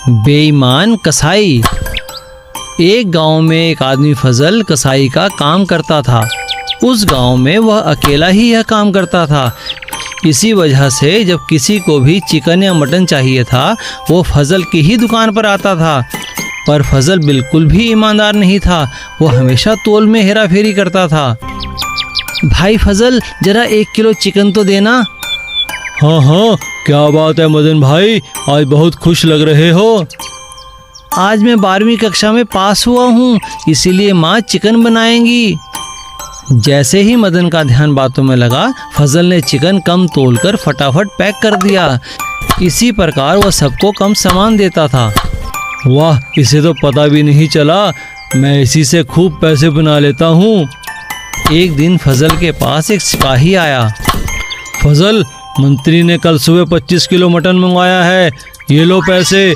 बेईमान कसाई। एक गांव में एक आदमी फजल कसाई का काम करता था। उस गांव में वह अकेला ही यह काम करता था। इसी वजह से जब किसी को भी चिकन या मटन चाहिए था वो फजल की ही दुकान पर आता था। पर फजल बिल्कुल भी ईमानदार नहीं था, वो हमेशा तोल में हेरा फेरी करता था। भाई फजल, जरा 1 किलो चिकन तो देना। हाँ हाँ, क्या बात है मदन भाई, आज बहुत खुश लग रहे हो। आज मैं 12वीं कक्षा में पास हुआ हूँ, इसीलिए माँ चिकन बनाएंगी। जैसे ही मदन का ध्यान बातों में लगा, फजल ने चिकन कम तोलकर फटाफट पैक कर दिया। इसी प्रकार वह सबको कम सामान देता था। वाह, इसे तो पता भी नहीं चला, मैं इसी से खूब पैसे बना लेता हूँ। एक दिन फजल के पास एक सिपाही आया। फजल, मंत्री ने कल सुबह 25 किलो मटन मंगवाया है, ये लो पैसे।